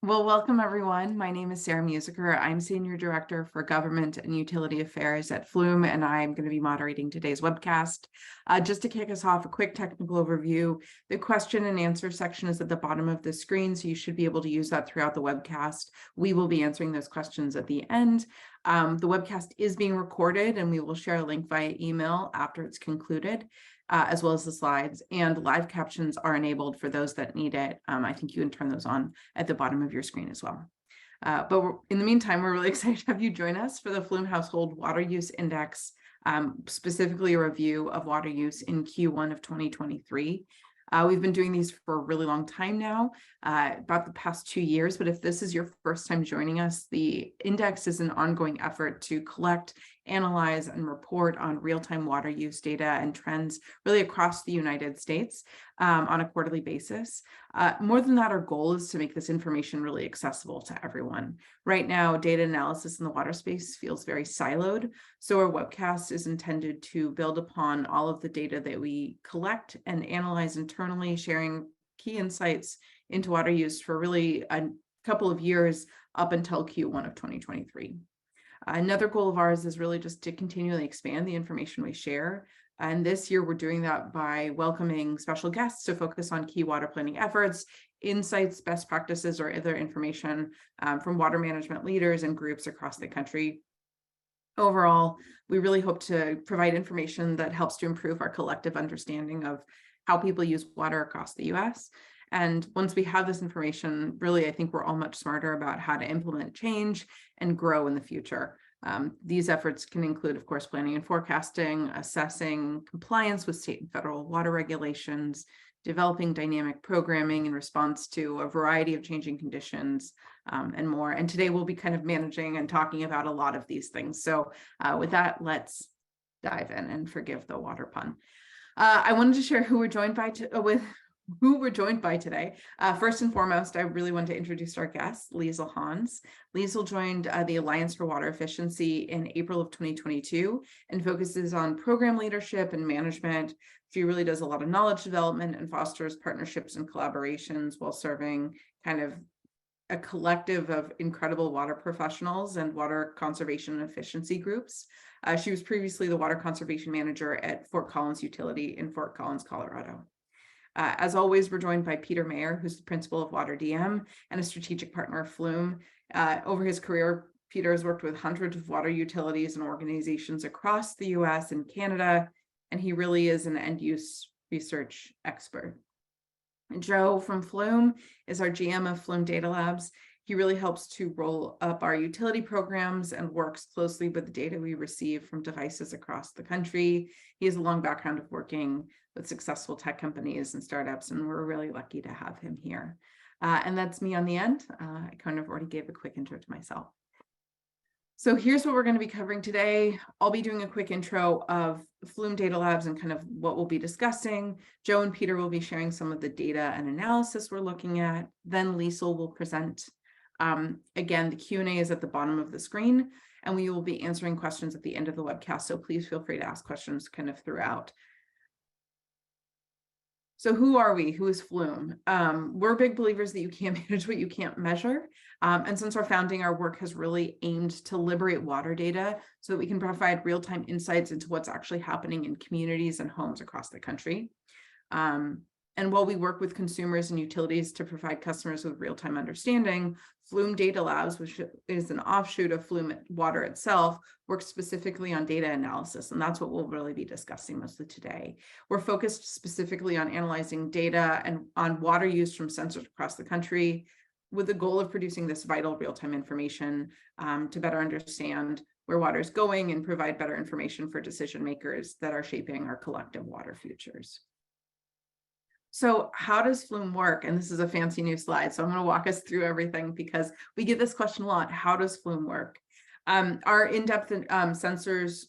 Well, welcome everyone. My name is Sarah Musiker. I'm Senior Director for Government and Utility Affairs at Flume, and I'm going to be moderating today's webcast. Just to kick us off, a quick technical overview. The question and answer section is at the bottom of the screen, so you should be able to use that throughout the webcast. We will be answering those questions at the end. The webcast is being recorded, and we will share a link via email after it's concluded. As well as the slides, and live captions are enabled for those that need it. I think you can turn those on at the bottom of your screen as well. But in the meantime, we're really excited to have you join us for the Flume Household Water Use Index, specifically a review of water use in Q1 of 2023. We've been doing these for a really long time now, about the past 2 years, but if this is your first time joining us, the index is an ongoing effort to collect, analyze, and report on real-time water use data and trends really across the United States on a quarterly basis. More than that, our goal is to make this information really accessible to everyone. Right now, data analysis in the water space feels very siloed, so our webcast is intended to build upon all of the data that we collect and analyze internally, sharing key insights into water use for really a couple of years up until Q1 of 2023. Another goal of ours is really just to continually expand the information we share. And this year, we're doing that by welcoming special guests to focus on key water planning efforts, insights, best practices, or other information from water management leaders and groups across the country. Overall, we really hope to provide information that helps to improve our collective understanding of how people use water across the US. And once we have this information, really, I think we're all much smarter about how to implement change and grow in the future. These efforts can include, of course, planning and forecasting, assessing compliance with state and federal water regulations, developing dynamic programming in response to a variety of changing conditions, and more. And today we'll be kind of managing and talking about a lot of these things. So with that, let's dive in, and forgive the water pun. I wanted to share who we're joined by today. First and foremost, I really want to introduce our guest, Liesl Hans. Liesl joined the Alliance for Water Efficiency in April of 2022 and focuses on program leadership and management. She really does a lot of knowledge development and fosters partnerships and collaborations while serving kind of a collective of incredible water professionals and water conservation and efficiency groups. She was previously the water conservation manager at Fort Collins Utility in Fort Collins, Colorado. As always, we're joined by Peter Mayer, who's the principal of Water DM and a strategic partner of Flume. Over his career, Peter has worked with hundreds of water utilities and organizations across the US and Canada, and he really is an end-use research expert. And Joe from Flume is our GM of Flume Data Labs. He really helps to roll up our utility programs and works closely with the data we receive from devices across the country. He has a long background of working with successful tech companies and startups, and we're really lucky to have him here. And that's me on the end. I kind of already gave a quick intro to myself. So here's what we're going to be covering today. I'll be doing a quick intro of Flume Data Labs and kind of what we'll be discussing. Joe and Peter will be sharing some of the data and analysis we're looking at. Then Liesl will present. Again, the Q&A is at the bottom of the screen, and we will be answering questions at the end of the webcast. So please feel free to ask questions kind of throughout. So who are we? Who is Flume? We're big believers that you can't manage what you can't measure. And since our founding, our work has really aimed to liberate water data so that we can provide real-time insights into what's actually happening in communities and homes across the country. And while we work with consumers and utilities to provide customers with real-time understanding, Flume Data Labs, which is an offshoot of Flume Water itself, works specifically on data analysis, and that's what we'll really be discussing mostly today. We're focused specifically on analyzing data and on water use from sensors across the country, with the goal of producing this vital real-time information to better understand where water is going and provide better information for decision makers that are shaping our collective water futures. So how does Flume work? And this is a fancy new slide, so I'm going to walk us through everything because we get this question a lot. How does Flume work? Our in-depth sensors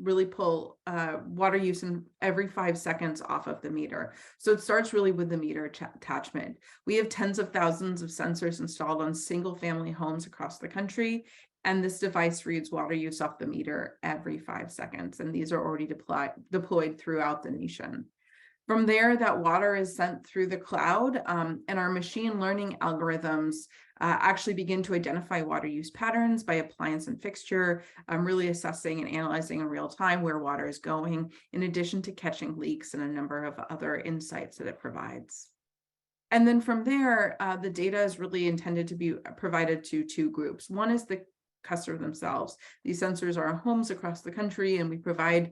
really pull water use in every 5 seconds off of the meter. So it starts really with the meter attachment. We have tens of thousands of sensors installed on single-family homes across the country, and this device reads water use off the meter every 5 seconds, and these are already deployed throughout the nation. From there, that water is sent through the cloud, and our machine learning algorithms actually begin to identify water use patterns by appliance and fixture, really assessing and analyzing in real time where water is going, in addition to catching leaks and a number of other insights that it provides. And then from there, the data is really intended to be provided to two groups. One is the customer themselves. These sensors are on homes across the country, and we provide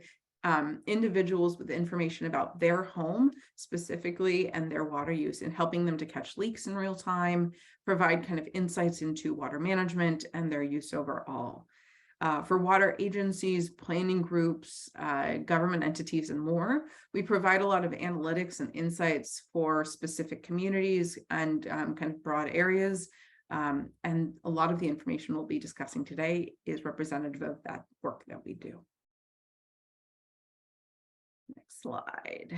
individuals with information about their home specifically and their water use, and helping them to catch leaks in real time, provide kind of insights into water management and their use overall. For water agencies, planning groups, government entities, and more, we provide a lot of analytics and insights for specific communities and kind of broad areas. And a lot of the information we'll be discussing today is representative of that work that we do. Next slide.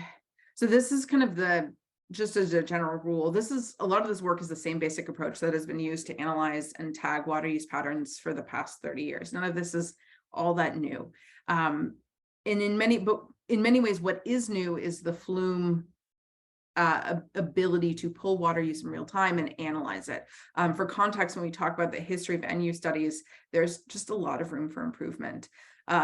So this is kind of just as a general rule, a lot of this work is the same basic approach that has been used to analyze and tag water use patterns for the past 30 years. None of this is all that new. And in many ways, what is new is the Flume ability to pull water use in real time and analyze it. For context, when we talk about the history of NU studies, there's just a lot of room for improvement.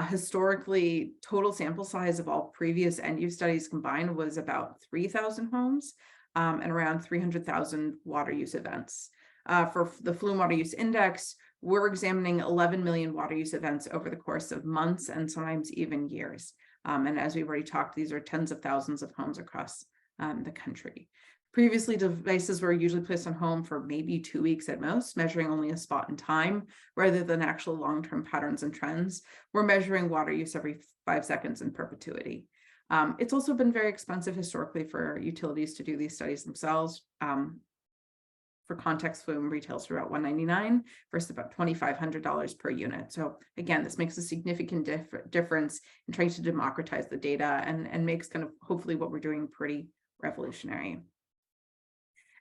Historically, total sample size of all previous NU studies combined was about 3,000 homes and around 300,000 water use events. For the Flume Water Use Index, we're examining 11 million water use events over the course of months and sometimes even years. And as we've already talked, these are tens of thousands of homes across the country. Previously, devices were usually placed on home for maybe 2 weeks at most, measuring only a spot in time rather than actual long-term patterns and trends. We're measuring water use every 5 seconds in perpetuity. It's also been very expensive historically for utilities to do these studies themselves. For context, Flume retails for about $199 versus about $2,500 per unit. So again, this makes a significant difference in trying to democratize the data and makes kind of hopefully what we're doing pretty revolutionary.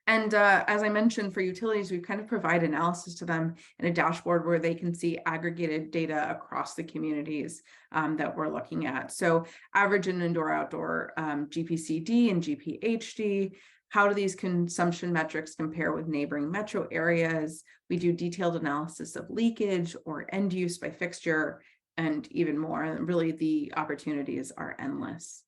And as I mentioned, for utilities, we kind of provide analysis to them in a dashboard where they can see aggregated data across the communities that we're looking at. So average and indoor-outdoor GPCD and GPHD. How do these consumption metrics compare with neighboring metro areas? We do detailed analysis of leakage or end use by fixture and even more. And really, the opportunities are endless.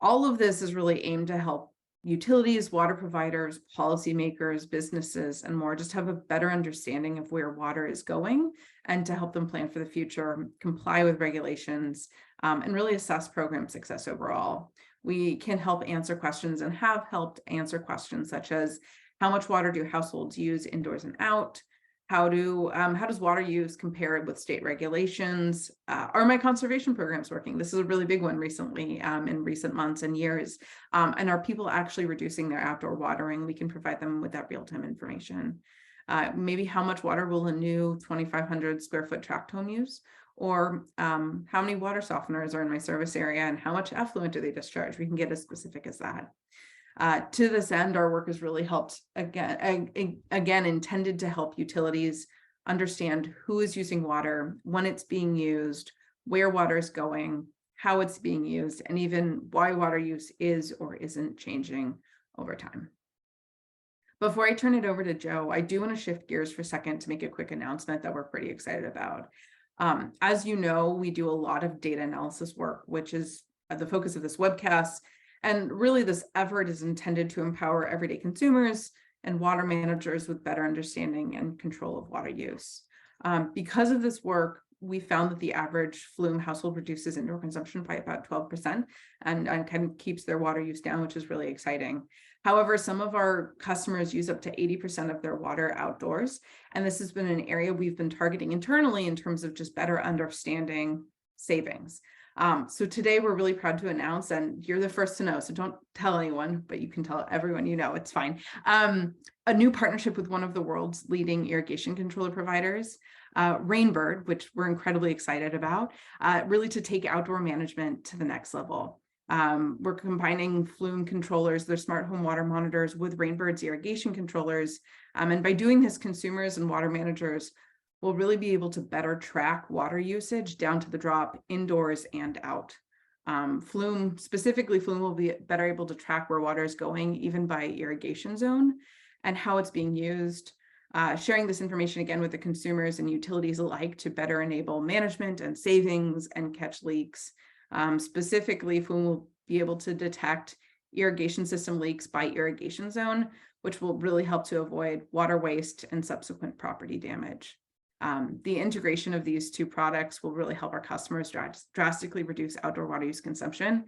All of this is really aimed to help utilities, water providers, policymakers, businesses, and more just have a better understanding of where water is going and to help them plan for the future, comply with regulations, and really assess program success overall. We can help answer questions and have helped answer questions such as how much water do households use indoors and out? How does water use compare with state regulations? Are my conservation programs working? This is a really big one recently in recent months and years. And are people actually reducing their outdoor watering? We can provide them with that real-time information. Maybe how much water will a new 2,500 square foot tract home use? Or how many water softeners are in my service area and how much effluent do they discharge? We can get as specific as that. To this end, our work has really helped, again, intended to help utilities understand who is using water, when it's being used, where water is going, how it's being used, and even why water use is or isn't changing over time. Before I turn it over to Joe, I do want to shift gears for a second to make a quick announcement that we're pretty excited about. As you know, we do a lot of data analysis work, which is the focus of this webcast. And really, this effort is intended to empower everyday consumers and water managers with better understanding and control of water use. Because of this work, we found that the average Flume household reduces indoor consumption by about 12% and kind of keeps their water use down, which is really exciting. However, some of our customers use up to 80% of their water outdoors. And this has been an area we've been targeting internally in terms of just better understanding savings. So today we're really proud to announce, and you're the first to know, so don't tell anyone, but you can tell everyone you know, it's fine. A new partnership with one of the world's leading irrigation controller providers, Rainbird, which we're incredibly excited about, really to take outdoor management to the next level. We're combining Flume controllers, their smart home water monitors, with Rainbird's irrigation controllers. And by doing this, consumers and water managers will really be able to better track water usage down to the drop indoors and out. Flume will be better able to track where water is going, even by irrigation zone, and how it's being used. sharing this information again with the consumers and utilities alike to better enable management and savings and catch leaks. Specifically, Flume will be able to detect irrigation system leaks by irrigation zone, which will really help to avoid water waste and subsequent property damage. The integration of these two products will really help our customers drastically reduce outdoor water use consumption.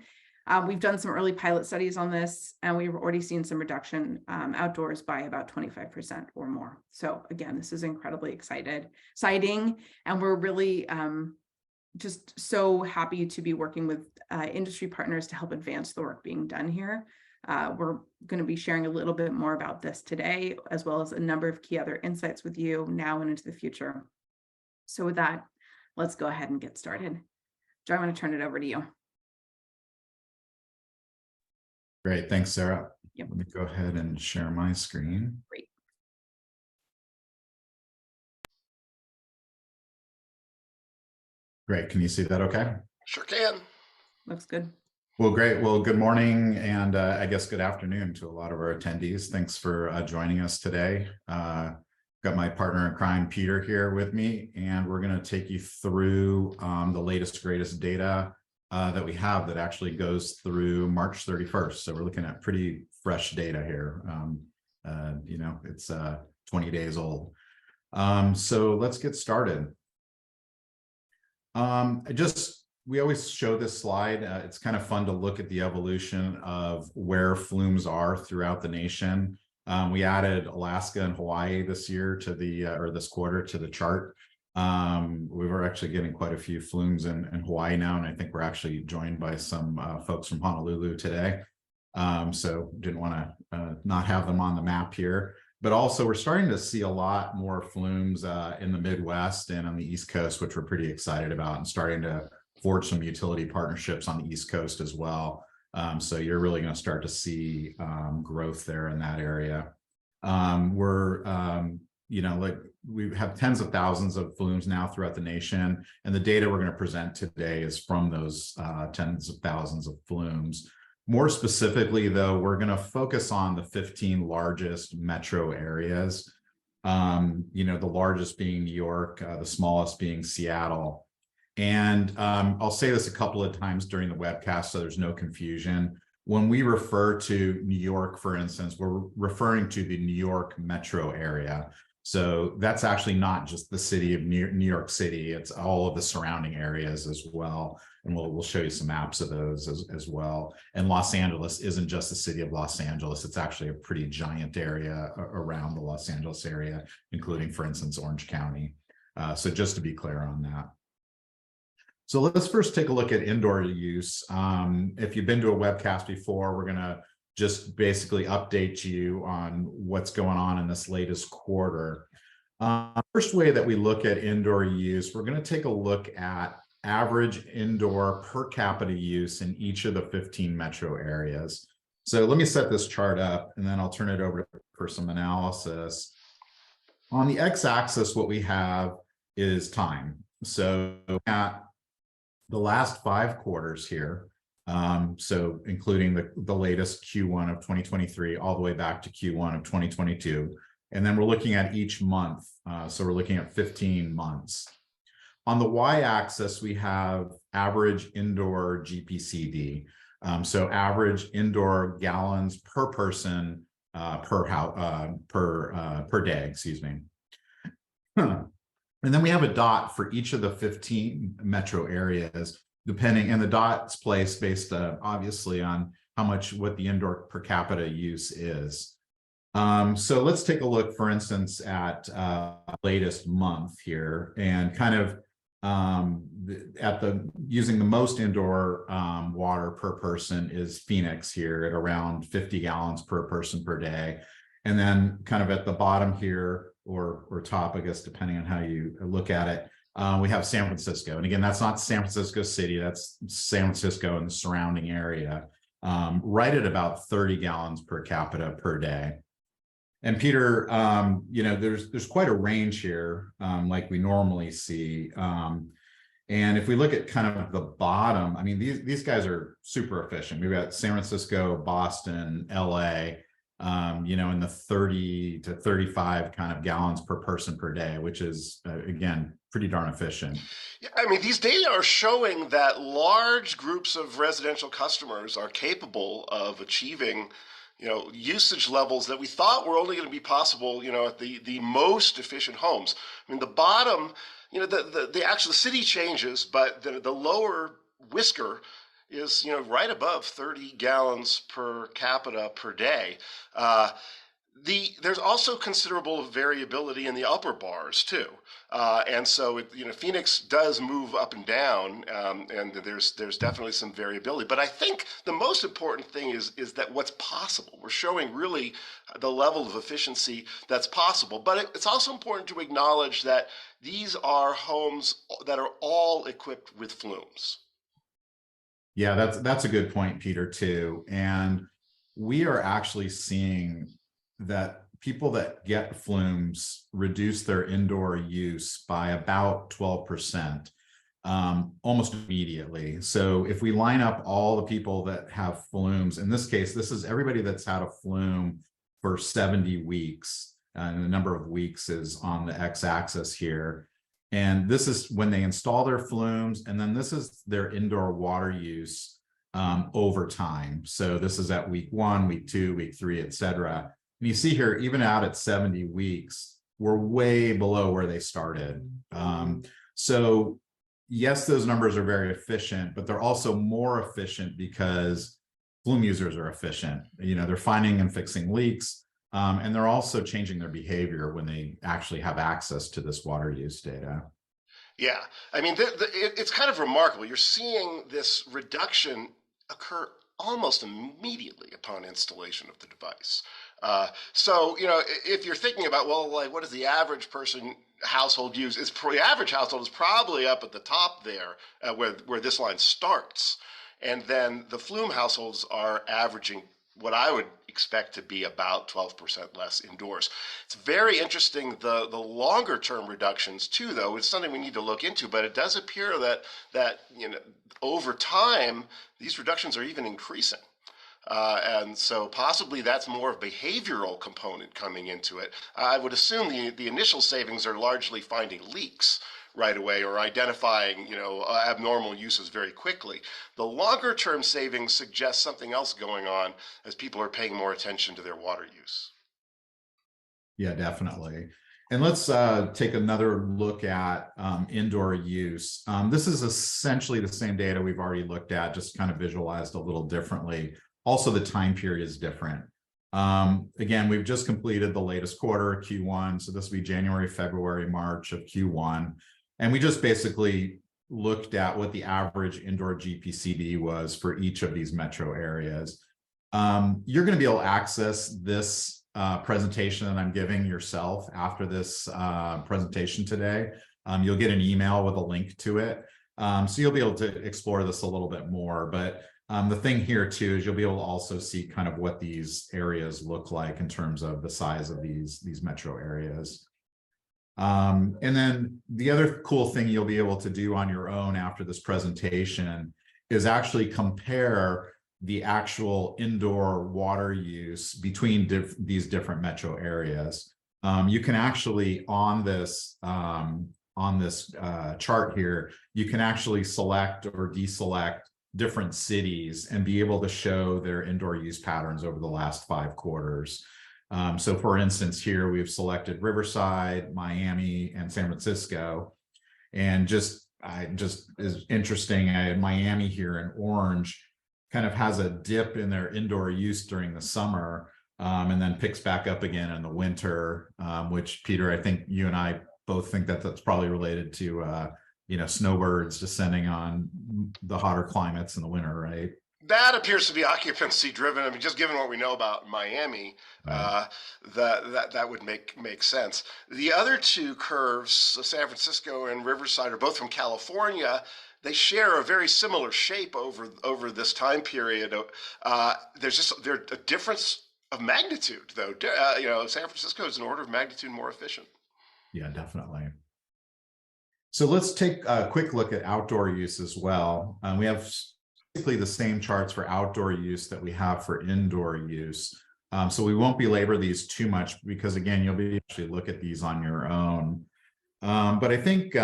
We've done some early pilot studies on this, and we've already seen some reduction outdoors by about 25% or more. So again, this is incredibly exciting, and we're really just so happy to be working with industry partners to help advance the work being done here. We're going to be sharing a little bit more about this today, as well as a number of key other insights with you now and into the future. So with that, let's go ahead and get started. Joe, I'm going to turn it over to you. Great, thanks, Sarah. Yep. Let me go ahead and share my screen. Great. Great, can you see that okay? Sure can. Looks good. Well, great. Well, good morning, and I guess good afternoon to a lot of our attendees. Thanks for joining us today. Got my partner in crime, Peter, here with me, and we're going to take you through the latest, greatest data that we have that actually goes through March 31st. So we're looking at pretty fresh data here. You know, it's 20 days old. So let's get started. We always show this slide. It's kind of fun to look at the evolution of where flumes are throughout the nation. We added Alaska and Hawaii this year to the, or this quarter to the chart. We were actually getting quite a few flumes in Hawaii now, and I think we're actually joined by some folks from Honolulu today. So didn't want to not have them on the map here. But also we're starting to see a lot more flumes in the Midwest and on the East Coast, which we're pretty excited about, and starting to forge some utility partnerships on the East Coast as well. So you're really going to start to see growth there in that area. You know, like we have tens of thousands of flumes now throughout the nation, and the data we're going to present today is from those tens of thousands of flumes. More specifically, though, we're going to focus on the 15 largest metro areas. You know, the largest being New York, the smallest being Seattle. And I'll say this a couple of times during the webcast so there's no confusion. When we refer to New York, for instance, we're referring to the New York metro area. So that's actually not just the city of New York City, it's all of the surrounding areas as well. And we'll show you some maps of those as well. And Los Angeles isn't just the city of Los Angeles, it's actually a pretty giant area around the Los Angeles area, including, for instance, Orange County. So just to be clear on that. So let's first take a look at indoor use. If you've been to a webcast before, we're going to just basically update you on what's going on in this latest quarter. First way that we look at indoor use, we're going to take a look at average indoor per capita use in each of the 15 metro areas. So let me set this chart up, and then I'll turn it over for some analysis. On the x-axis, what we have is time. So at the last 5 quarters here, so including the latest Q1 of 2023 all the way back to Q1 of 2022. And then we're looking at each month. So we're looking at 15 months. On the y-axis, we have average indoor GPCD. So average indoor gallons per person per day, excuse me. And then we have a dot for each of the 15 metro areas, depending, and the dot's placed based obviously on what the indoor per capita use is. So let's take a look, for instance, at latest month here, and kind of using the most indoor water per person is Phoenix here at around 50 gallons per person per day. And then kind of at the bottom here, or top, I guess, depending on how you look at it, we have San Francisco. And again, that's not San Francisco City, that's San Francisco and the surrounding area, right at about 30 gallons per capita per day. And Peter, you know, there's quite a range here, like we normally see. And if we look at kind of the bottom, I mean, these guys are super efficient. We've got San Francisco, Boston, LA. in the 30 to 35 kind of gallons per person per day, which is, again, pretty darn efficient. Yeah, I mean, these data are showing that large groups of residential customers are capable of achieving, usage levels that we thought were only going to be possible, at the most efficient homes. I mean, the bottom, the actual city changes, but the lower whisker is, right above 30 gallons per capita per day. There's also considerable variability in the upper bars too, and so Phoenix does move up and down, and there's definitely some variability. But I think the most important thing is that what's possible. We're showing really the level of efficiency that's possible. But it's also important to acknowledge that these are homes that are all equipped with flumes. Yeah, that's a good point, Peter, too. And we are actually seeing that people that get flumes reduce their indoor use by about 12%, almost immediately. So if we line up all the people that have flumes, in this case, this is everybody that's had a flume for 70 weeks, and the number of weeks is on the x-axis here. And this is when they install their flumes, and then this is their indoor water use over time. So this is at week 1, week 2, week 3, etc. And you see here, even out at 70 weeks, we're way below where they started. So yes, those numbers are very efficient, but they're also more efficient because flume users are efficient. They're finding and fixing leaks. And they're also changing their behavior when they actually have access to this water use data. Yeah, I mean, it's kind of remarkable. You're seeing this reduction occur almost immediately upon installation of the device. So, if you're thinking about, well, like, what does the average household use? The average household is probably up at the top there, where this line starts. And then the flume households are averaging what I would expect to be about 12% less indoors. It's very interesting, the longer term reductions too, though. It's something we need to look into, but it does appear that over time, these reductions are even increasing. And so possibly that's more of a behavioral component coming into it. I would assume the initial savings are largely finding leaks right away, or identifying abnormal uses very quickly. The longer term savings suggest something else going on as people are paying more attention to their water use. Yeah, definitely. And let's take another look at indoor use. This is essentially the same data we've already looked at, just kind of visualized a little differently. Also, the time period is different. Again, we've just completed the latest quarter, Q1. So this will be January, February, March of Q1. And we just basically looked at what the average indoor GPCD was for each of these metro areas. You're going to be able to access this presentation that I'm giving yourself after this presentation today. You'll get an email with a link to it. So you'll be able to explore this a little bit more. But the thing here too is you'll be able to also see kind of what these areas look like in terms of the size of these metro areas. And then the other cool thing you'll be able to do on your own after this presentation is actually compare the actual indoor water use between these different metro areas. You can actually, on this chart here, you can actually select or deselect different cities and be able to show their indoor use patterns over the last 5 quarters. So for instance, here we've selected Riverside, Miami, and San Francisco. And just is interesting, Miami here in orange kind of has a dip in their indoor use during the summer, and then picks back up again in the winter, which, Peter, I think you and I both think that that's probably related to snowbirds descending on the hotter climates in the winter, right? That appears to be occupancy driven. I mean, just given what we know about Miami, right. That would make sense. The other two curves, San Francisco and Riverside, are both from California. They share a very similar shape over this time period. There's a difference of magnitude, though. San Francisco is an order of magnitude more efficient. Yeah, definitely. So let's take a quick look at outdoor use as well. We have basically the same charts for outdoor use that we have for indoor use. So we won't belabor these too much because, again, you'll be actually look at these on your own. But I think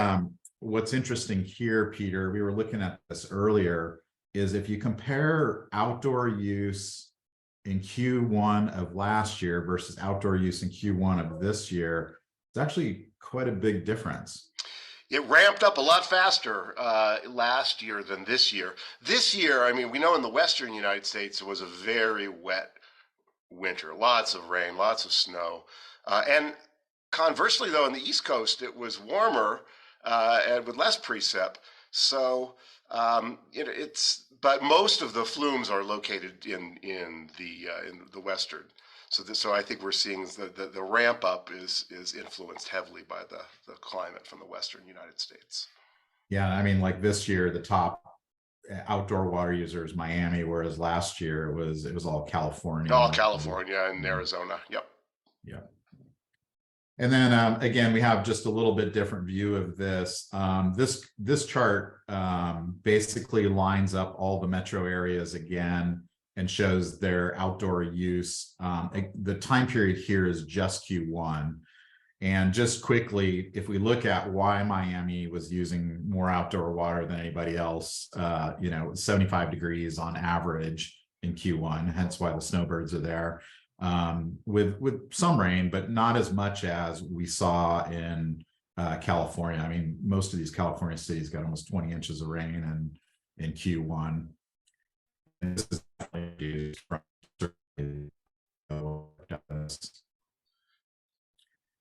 what's interesting here, Peter, we were looking at this earlier, is if you compare outdoor use in Q1 of last year versus outdoor use in Q1 of this year, it's actually quite a big difference. It ramped up a lot faster last year than this year. This year, I mean, we know in the western United States it was a very wet winter, lots of rain, lots of snow. And conversely, though, on the East Coast, it was warmer and with less precip. So but most of the flumes are located in the western. So I think we're seeing the ramp up is influenced heavily by the climate from the western United States. Yeah, I mean, like this year, the top outdoor water user is Miami, whereas last year it was all California. All California and Arizona. Yep. Yep. And then again, we have just a little bit different view of this. This chart basically lines up all the metro areas again and shows their outdoor use. The time period here is just Q1. And just quickly, if we look at why Miami was using more outdoor water than anybody else, 75 degrees on average in Q1, hence why the snowbirds are there. With some rain, but not as much as we saw in California. I mean, most of these California cities got almost 20 inches of rain in Q1. And this is definitely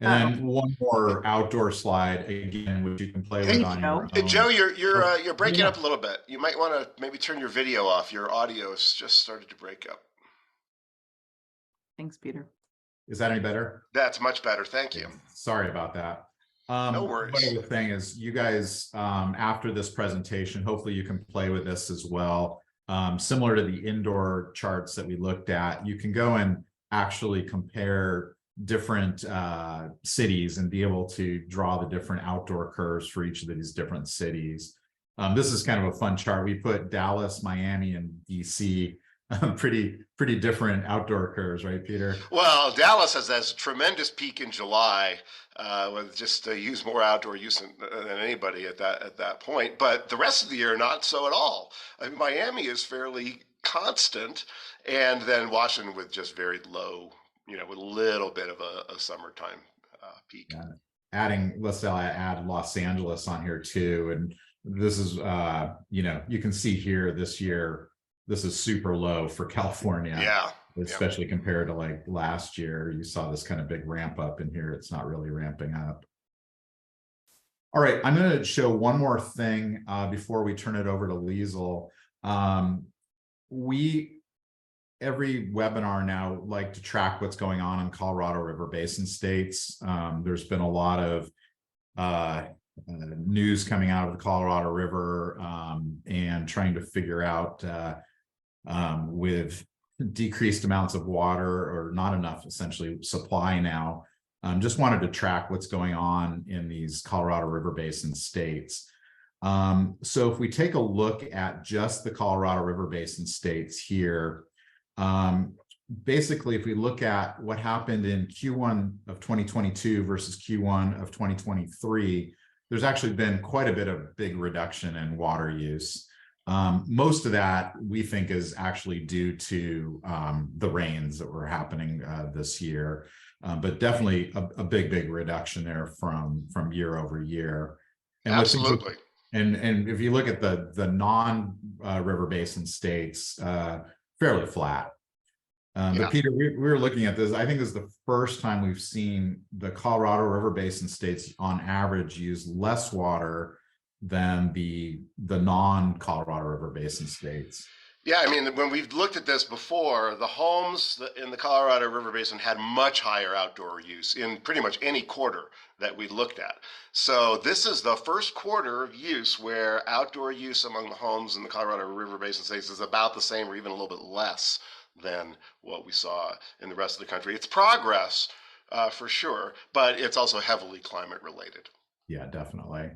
and then one more outdoor slide again, which you can play with on your own. Hey, Joe, you're breaking up a little bit. You might want to maybe turn your video off. Your audio's just started to break up. Thanks, Peter. Is that any better? That's much better. Thank you. Sorry about that. No worries. One other thing is, you guys, after this presentation, hopefully you can play with this as well. Similar to the indoor charts that we looked at, you can go and actually compare different cities and be able to draw the different outdoor curves for each of these different cities. This is kind of a fun chart. We put Dallas, Miami, and DC. Pretty different outdoor curves, right, Peter? Well, Dallas has a tremendous peak in July, with just use more outdoor use than anybody at that point. But the rest of the year, not so at all. I mean, Miami is fairly constant, and then Washington with just very low, with a little bit of a summertime peak. Yeah. Let's add Los Angeles on here too, and this is you can see here this year. This is super low for California. Yeah. Especially compared to like last year, you saw this kind of big ramp up, and here it's not really ramping up. All right, I'm going to show one more thing before we turn it over to Liesl. Every webinar now like to track what's going on in Colorado River Basin states. There's been a lot of news coming out of the Colorado River and trying to figure out with decreased amounts of water or not enough essentially supply now. Just wanted to track what's going on in these Colorado River Basin states. So if we take a look at just the Colorado River Basin states here, basically if we look at what happened in Q1 of 2022 versus Q1 of 2023, there's actually been quite a bit of big reduction in water use. Most of that we think is actually due to the rains that were happening this year, but definitely a big reduction there from year over year. And absolutely. And if you look at the non-river basin states, fairly flat. But Peter, we were looking at this. I think this is the first time we've seen the Colorado River Basin states on average use less water than the non-Colorado River Basin states. Yeah, I mean, when we've looked at this before, the homes in the Colorado River Basin had much higher outdoor use in pretty much any quarter that we looked at. So this is the first quarter of use where outdoor use among the homes in the Colorado River Basin states is about the same or even a little bit less than what we saw in the rest of the country. It's progress for sure, but it's also heavily climate related. Yeah, definitely.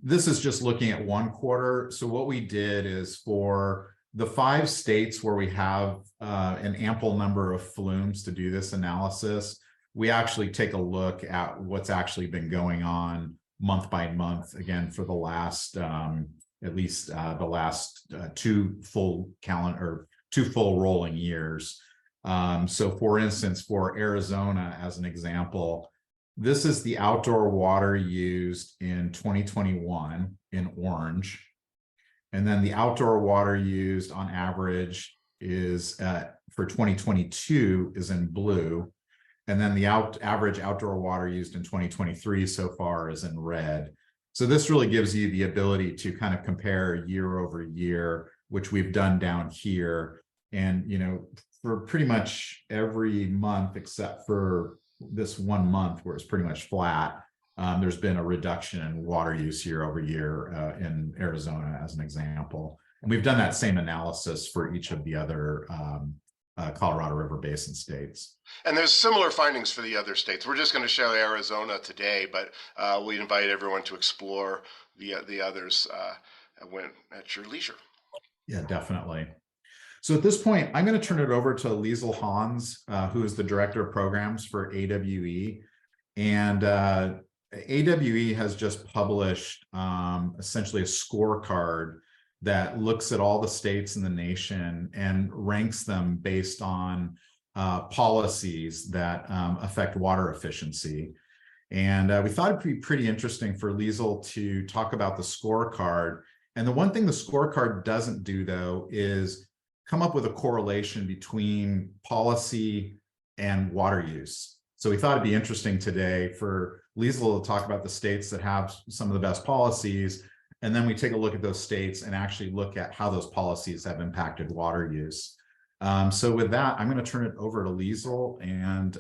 This is just looking at one quarter. So what we did is for the 5 states where we have an ample number of flumes to do this analysis, we actually take a look at what's actually been going on month by month, again, for the last, at least the last 2 full rolling years. So for instance, for Arizona, as an example, this is the outdoor water used in 2021 in orange. And then the outdoor water used on average is for 2022 is in blue. And then the average outdoor water used in 2023 so far is in red. So this really gives you the ability to kind of compare year over year, which we've done down here. And, you know, for pretty much every month, except for this 1 month where it's pretty much flat, there's been a reduction in water use year over year in Arizona, as an example. And we've done that same analysis for each of the other Colorado River Basin states. And there's similar findings for the other states. We're just going to show Arizona today, but we invite everyone to explore the others when at your leisure. Yeah, definitely. So at this point, I'm going to turn it over to Liesl Hans, who is the Director of Programs for AWE. And AWE has just published essentially a scorecard that looks at all the states in the nation and ranks them based on policies that affect water efficiency. And we thought it'd be pretty interesting for Liesl to talk about the scorecard. And the one thing the scorecard doesn't do, though, is come up with a correlation between policy and water use. So we thought it'd be interesting today for Liesl to talk about the states that have some of the best policies, and then we take a look at those states and actually look at how those policies have impacted water use. So with that, I'm going to turn it over to Liesl, and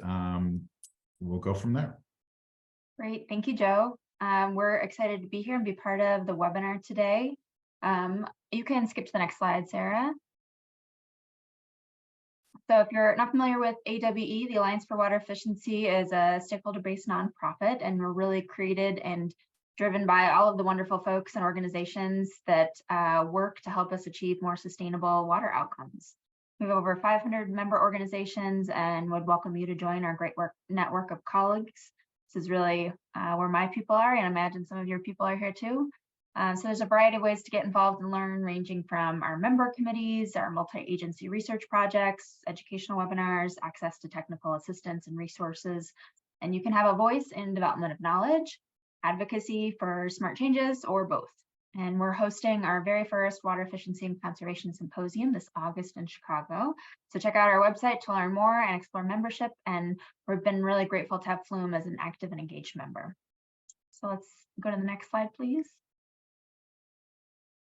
we'll go from there. Great, thank you, Joe. We're excited to be here and be part of the webinar today. You can skip to the next slide, Sarah. So if you're not familiar with AWE, the Alliance for Water Efficiency is a stakeholder-based nonprofit, and we're really created and driven by all of the wonderful folks and organizations that work to help us achieve more sustainable water outcomes. We have over 500 member organizations and would welcome you to join our great network of colleagues. This is really where my people are, and I imagine some of your people are here too. So there's a variety of ways to get involved and learn, ranging from our member committees, our multi-agency research projects, educational webinars, access to technical assistance and resources. And you can have a voice in development of knowledge, advocacy for smart changes, or both. And we're hosting our very first Water Efficiency and Conservation Symposium this August in Chicago. So check out our website to learn more and explore membership. And we've been really grateful to have Flume as an active and engaged member. So let's go to the next slide, please.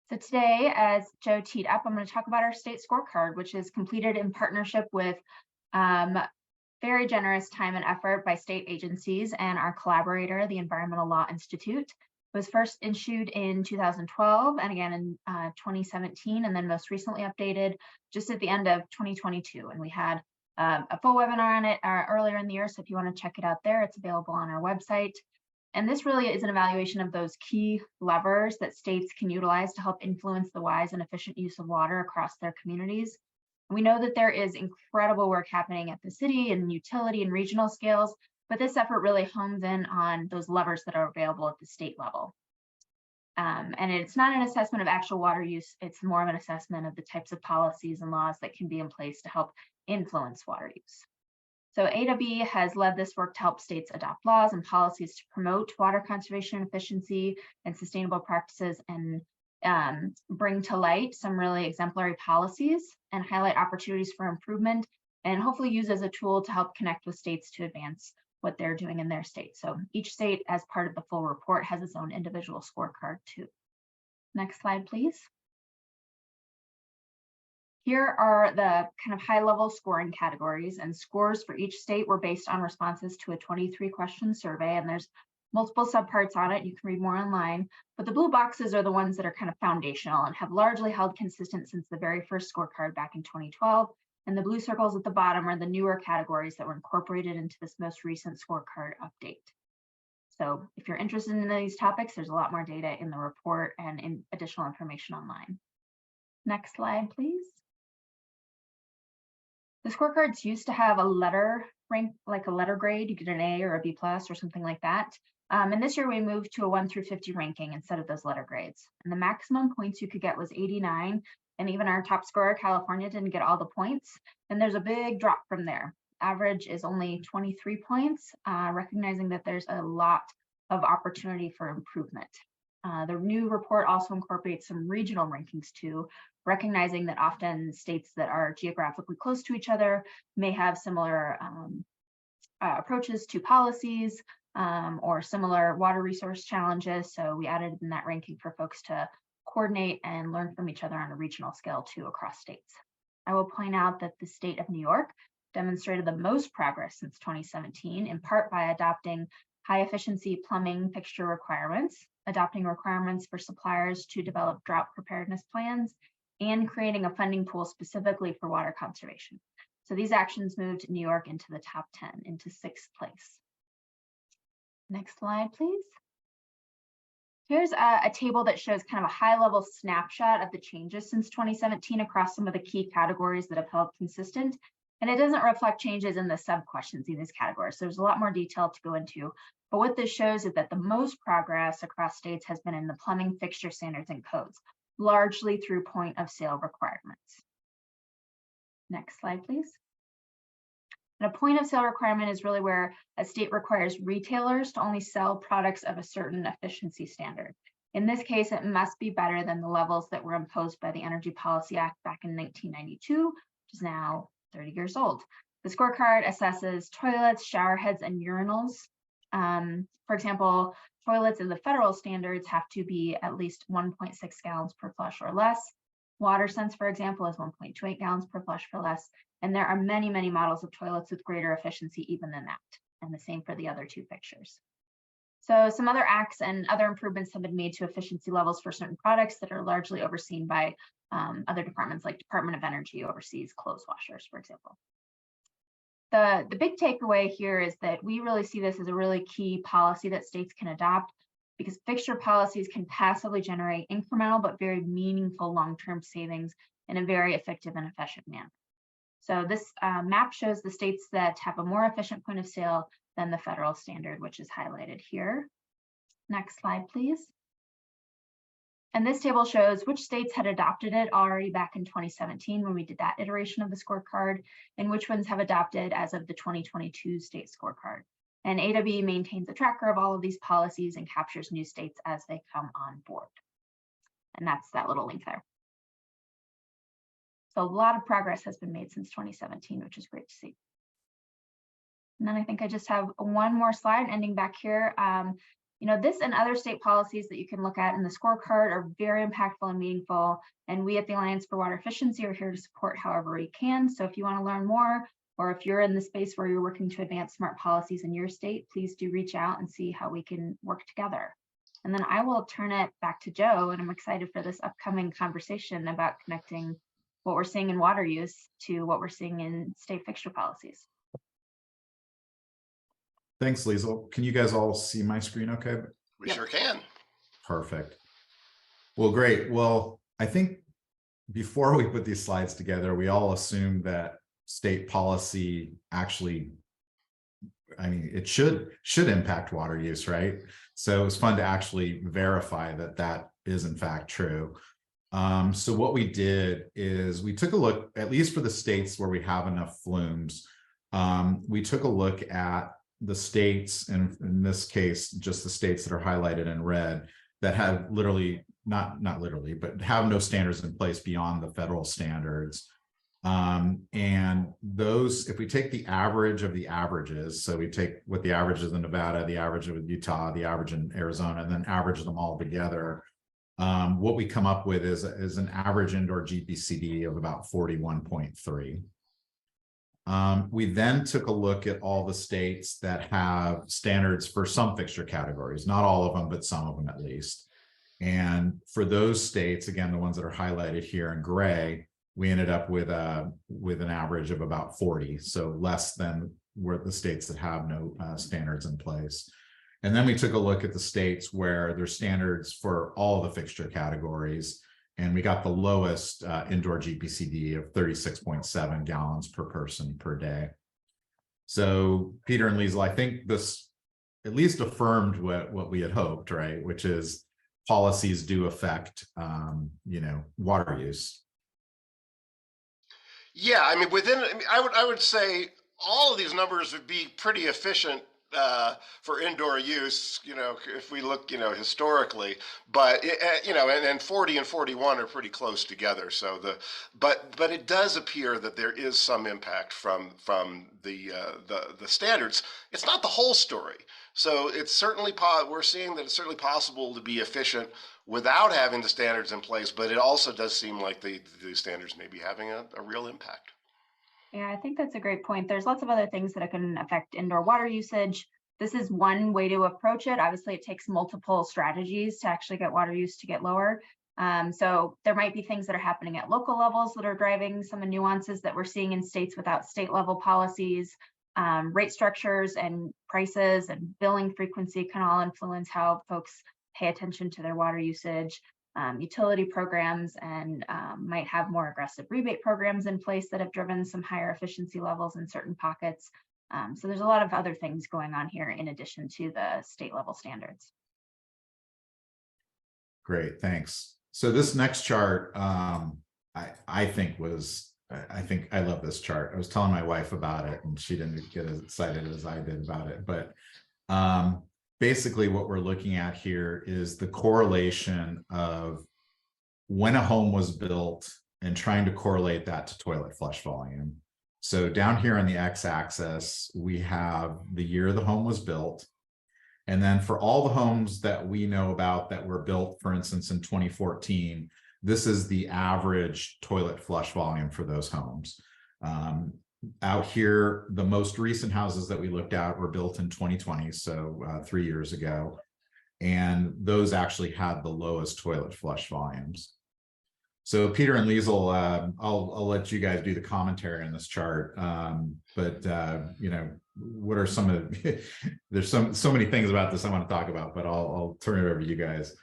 So today, as Joe teed up, I'm going to talk about our state scorecard, which is completed in partnership with very generous time and effort by state agencies and our collaborator, the Environmental Law Institute. It was first issued in 2012 and again in 2017, and then most recently updated just at the end of 2022. And we had a full webinar on it earlier in the year, so if you want to check it out there, it's available on our website. And this really is an evaluation of those key levers that states can utilize to help influence the wise and efficient use of water across their communities. We know that there is incredible work happening at the city and utility and regional scales, but this effort really hones in on those levers that are available at the state level. And it's not an assessment of actual water use, it's more of an assessment of the types of policies and laws that can be in place to help influence water use. So AWE has led this work to help states adopt laws and policies to promote water conservation efficiency and sustainable practices, and bring to light some really exemplary policies and highlight opportunities for improvement, and hopefully use as a tool to help connect with states to advance what they're doing in their state. So each state, as part of the full report, has its own individual scorecard too. Next slide, please. Here are the kind of high-level scoring categories, and scores for each state were based on responses to a 23-question survey, and there's multiple subparts on it. You can read more online, but the blue boxes are the ones that are kind of foundational and have largely held consistent since the very first scorecard back in 2012, and the blue circles at the bottom are the newer categories that were incorporated into this most recent scorecard update. So if you're interested in these topics, there's a lot more data in the report and in additional information online. Next slide, please. The scorecards used to have a letter rank, like a letter grade. You get an A or a B+ or something like that. And this year we moved to a 1 through 50 ranking instead of those letter grades. And the maximum points you could get was 89. And even our top scorer, California, didn't get all the points. And there's a big drop from there. Average is only 23 points, recognizing that there's a lot of opportunity for improvement. The new report also incorporates some regional rankings too, recognizing that often states that are geographically close to each other may have similar approaches to policies or similar water resource challenges. So we added in that ranking for folks to coordinate and learn from each other on a regional scale too across states. I will point out that the state of New York demonstrated the most progress since 2017, in part by adopting high efficiency plumbing fixture requirements, adopting requirements for suppliers to develop drought preparedness plans, and creating a funding pool specifically for water conservation. So these actions moved New York into the top 10, into 6th place. Next slide, please. Here's a table that shows kind of a high-level snapshot of the changes since 2017 across some of the key categories that have held consistent. And it doesn't reflect changes in the sub-questions in these categories. So there's a lot more detail to go into. But what this shows is that the most progress across states has been in the plumbing fixture standards and codes, largely through point of sale requirements. Next slide, please. And a point of sale requirement is really where a state requires retailers to only sell products of a certain efficiency standard. In this case, it must be better than the levels that were imposed by the Energy Policy Act back in 1992, which is now 30 years old. The scorecard assesses toilets, shower heads, and urinals. For example, toilets in the federal standards have to be at least 1.6 gallons per flush or less. WaterSense, for example, is 1.28 gallons per flush or less. And there are many, many models of toilets with greater efficiency even than that. And the same for the other two fixtures. So some other acts and other improvements have been made to efficiency levels for certain products that are largely overseen by other departments, like Department of Energy oversees clothes washers, for example. The big takeaway here is that we really see this as a really key policy that states can adopt, because fixture policies can passively generate incremental but very meaningful long-term savings in a very effective and efficient manner. So this map shows the states that have a more efficient point of sale than the federal standard, which is highlighted here. Next slide, please. And this table shows which states had adopted it already back in 2017 when we did that iteration of the scorecard, and which ones have adopted as of the 2022 state scorecard. And AWE maintains a tracker of all of these policies and captures new states as they come on board. And that's that little link there. So a lot of progress has been made since 2017, which is great to see. And then I think I just have one more slide ending back here. This and other state policies that you can look at in the scorecard are very impactful and meaningful. And we at the Alliance for Water Efficiency are here to support however we can. So if you want to learn more, or if you're in the space where you're working to advance smart policies in your state, please do reach out and see how we can work together. And then I will turn it back to Joe, and I'm excited for this upcoming conversation about connecting what we're seeing in water use to what we're seeing in state fixture policies. Thanks, Liesl. Can you guys all see my screen okay? We sure can. Perfect. Well, great. Well, I think before we put these slides together, we all assumed that state policy actually, it should impact water use, right? So it was fun to actually verify that that is in fact true. So what we did is we took a look, at least for the states where we have enough flumes, we took a look at the states, and in this case, just the states that are highlighted in red that have literally, not literally, but have no standards in place beyond the federal standards. And those, if we take the average of the averages, so we take what the average is in Nevada, the average of Utah, the average in Arizona, and then average them all together, what we come up with is an average indoor GPCD of about 41.3. We then took a look at all the states that have standards for some fixture categories, not all of them, but some of them at least. And for those states, again, the ones that are highlighted here in gray, we ended up with an average of about 40, so less than where the states that have no standards in place. And then we took a look at the states where there's standards for all the fixture categories, And we got the lowest indoor GPCD of 36.7 gallons per person per day. So Peter and Liesl, I think this at least affirmed what we had hoped, right? Which is policies do affect, water use. Yeah, I mean, I would say all of these numbers would be pretty efficient for indoor use, if we look, historically, but and 40 and 41 are pretty close together. So but it does appear that there is some impact from the standards. It's not the whole story. So it's certainly we're seeing that it's certainly possible to be efficient without having the standards in place, but it also does seem like the standards may be having a real impact. Yeah, I think that's a great point. There's lots of other things that can affect indoor water usage. This is one way to approach it. Obviously, it takes multiple strategies to actually get water use to get lower. So there might be things that are happening at local levels that are driving some of the nuances that we're seeing in states without state level policies. Rate structures and prices and billing frequency can all influence how folks pay attention to their water usage. Utility programs and might have more aggressive rebate programs in place that have driven some higher efficiency levels in certain pockets. So there's a lot of other things going on here in addition to the state level standards. Great, thanks. So this next chart, I think I love this chart. I was telling my wife about it and she didn't get as excited as I did about it, but basically what we're looking at here is the correlation of when a home was built and trying to correlate that to toilet flush volume. So down here on the x-axis, we have the year the home was built. And then for all the homes that we know about that were built, for instance, in 2014, this is the average toilet flush volume for those homes. Out here, the most recent houses that we looked at were built in 2020, so 3 years ago, and those actually had the lowest toilet flush volumes. So Peter and Liesl, I'll let you guys do the commentary on this chart, but what are some of there's so many things about this I want to talk about, but I'll turn it over to you guys.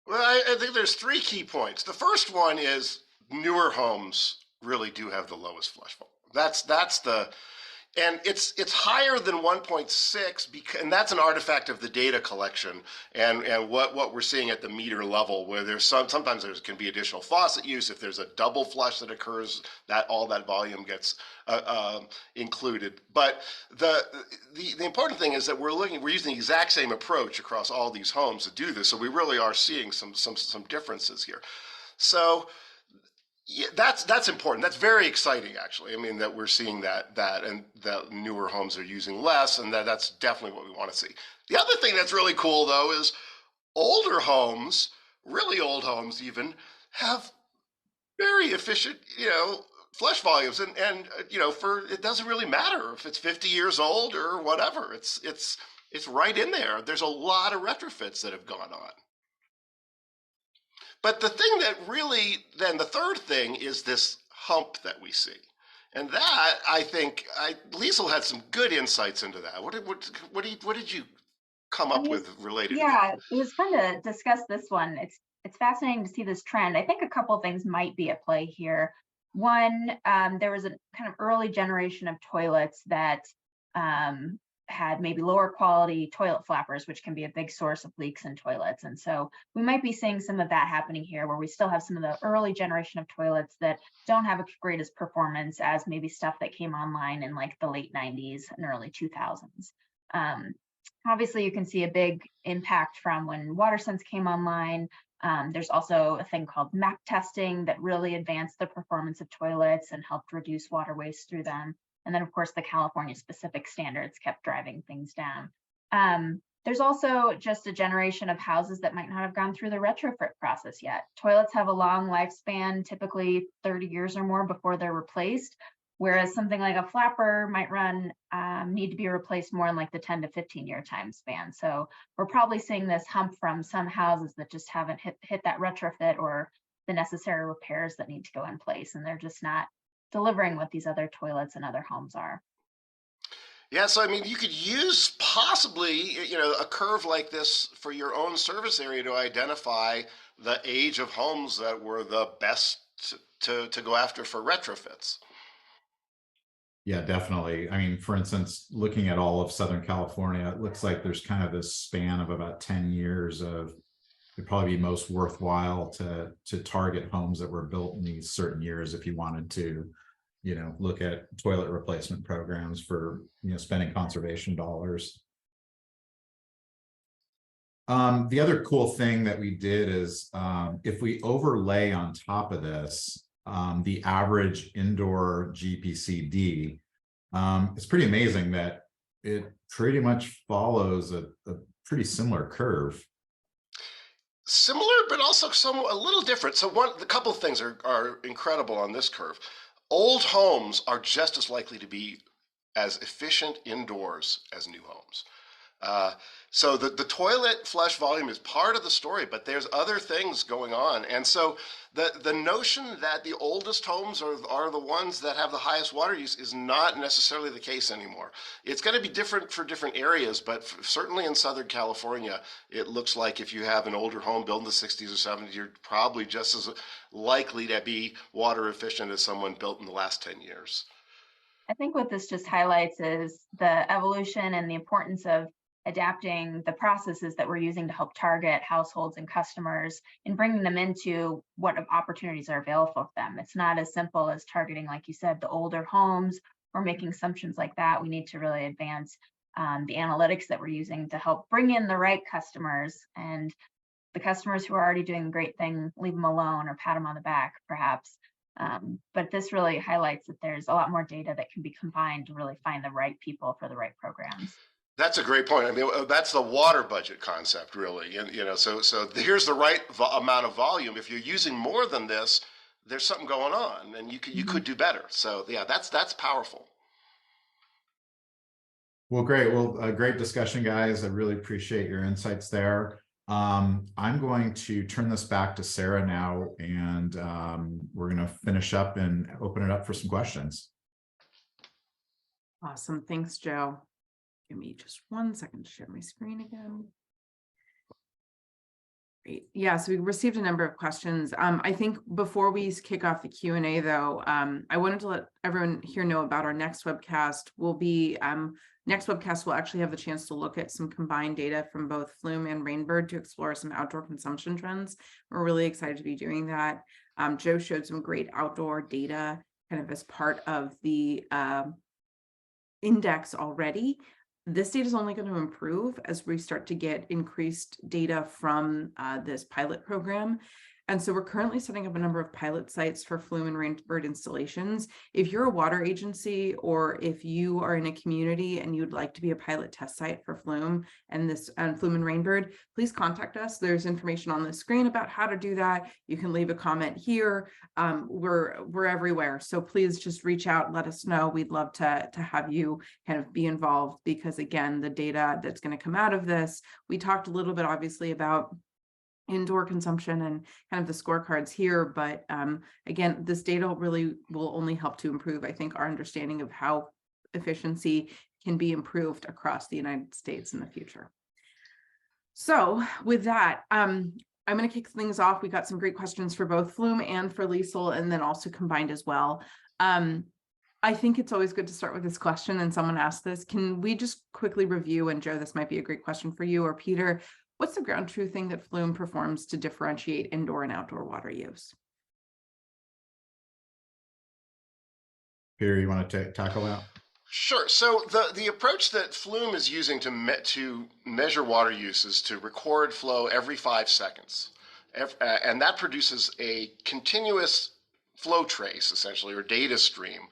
Well, I think there's 3 key points. The first one is newer homes really do have the lowest flush volume. And it's higher than 1.6 because, and that's an artifact of the data collection and what we're seeing at the meter level, where there's sometimes there can be additional faucet use. If there's a double flush that occurs, that all that volume gets included. But the important thing is that we're using the exact same approach across all these homes to do this. So we really are seeing some differences here. So yeah, that's important. That's very exciting, actually. I mean, that we're seeing that and that newer homes are using less, and that's definitely what we want to see. The other thing that's really cool, though, is older homes, really old homes even, have very efficient, flush volumes, and it doesn't really matter if it's 50 years old or whatever. It's right in there. There's a lot of retrofits that have gone on. But the thing that really, then the third thing is this hump that we see. And that, I think, Liesl had some good insights into that. What did you come up with related to that? Yeah, it was fun to discuss this one. It's fascinating to see this trend. I think a couple of things might be at play here. One, there was a kind of early generation of toilets that had maybe lower quality toilet flappers, which can be a big source of leaks in toilets. And so we might be seeing some of that happening here, where we still have some of the early generation of toilets that don't have a greatest performance as maybe stuff that came online in like the late 90s and early 2000s. Obviously, you can see a big impact from when WaterSense came online. There's also a thing called MAP testing that really advanced the performance of toilets and helped reduce water waste through them. And then, of course, the California specific standards kept driving things down. There's also just a generation of houses that might not have gone through the retrofit process yet. Toilets have a long lifespan, typically 30 years or more before they're replaced, whereas something like a flapper might need to be replaced more in like the 10 to 15 year time span. So we're probably seeing this hump from some houses that just haven't hit that retrofit or the necessary repairs that need to go in place, and they're just not delivering what these other toilets and other homes are. Yeah, so I mean, you could use possibly, a curve like this for your own service area to identify the age of homes that were the best to go after for retrofits. Yeah, definitely. I mean, for instance, looking at all of Southern California, it looks like there's kind of this span of about 10 years of it'd probably be most worthwhile to target homes that were built in these certain years if you wanted to, look at toilet replacement programs for, spending conservation dollars. The other cool thing that we did is if we overlay on top of this, the average indoor GPCD, it's pretty amazing that it pretty much follows a pretty similar curve. Similar, but also a little different. So the couple of things are incredible on this curve. Old homes are just as likely to be as efficient indoors as new homes. So the toilet flush volume is part of the story, but there's other things going on. And so the notion that the oldest homes are the ones that have the highest water use is not necessarily the case anymore. It's going to be different for different areas, but certainly in Southern California, it looks like if you have an older home built in the 60s or 70s, you're probably just as likely to be water efficient as someone built in the last 10 years. I think what this just highlights is the evolution and the importance of adapting the processes that we're using to help target households and customers and bringing them into what opportunities are available for them. It's not as simple as targeting, like you said, the older homes or making assumptions like that. We need to really advance the analytics that we're using to help bring in the right customers, and the customers who are already doing a great thing, leave them alone or pat them on the back, perhaps. But this really highlights that there's a lot more data that can be combined to really find the right people for the right programs. That's a great point. I mean, that's the water budget concept, really. And so here's the right amount of volume. If you're using more than this, there's something going on, and you could do better. So yeah, that's powerful. Well, great. Well, a great discussion, guys. I really appreciate your insights there. I'm going to turn this back to Sarah now, and we're going to finish up and open it up for some questions. Awesome. Thanks, Joe. Give me just 1 second to share my screen again. Great. Yeah, so we received a number of questions. I think before we kick off the Q&A, though, I wanted to let everyone here know about our next webcast. Next webcast will actually have the chance to look at some combined data from both Flume and Rainbird to explore some outdoor consumption trends. We're really excited to be doing that. Joe showed some great outdoor data kind of as part of the index already. This data is only going to improve as we start to get increased data from this pilot program. And so we're currently setting up a number of pilot sites for Flume and Rainbird installations. If you're a water agency, or if you are in a community and you'd like to be a pilot test site for Flume and Flume and Rainbird, please contact us. There's information on the screen about how to do that. You can leave a comment here. We're everywhere. So please just reach out and let us know. We'd love to have you kind of be involved, because again, the data that's going to come out of this, we talked a little bit obviously about indoor consumption and kind of the scorecards here, but again, this data really will only help to improve, I think, our understanding of how efficiency can be improved across the United States in the future. So with that, I'm going to kick things off. We got some great questions for both Flume and for Liesl, and then also combined as well. I think it's always good to start with this question, and someone asked this. Can we just quickly review, and Joe, this might be a great question for you, or Peter, what's the ground truthing that Flume performs to differentiate indoor and outdoor water use? Peter, you want to tackle that? Sure. So the approach that Flume is using to measure water use is to record flow every 5 seconds. And that produces a continuous flow trace, essentially, or data stream.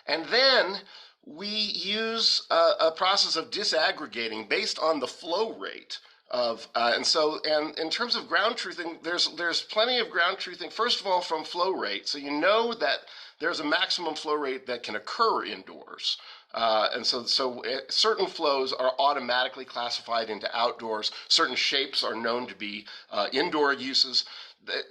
And then we use a process of disaggregating based on the flow rate and in terms of ground truthing, there's plenty of ground truthing. First of all, from flow rate, so you know that there's a maximum flow rate that can occur indoors. And so certain flows are automatically classified into outdoors. Certain shapes are known to be indoor uses.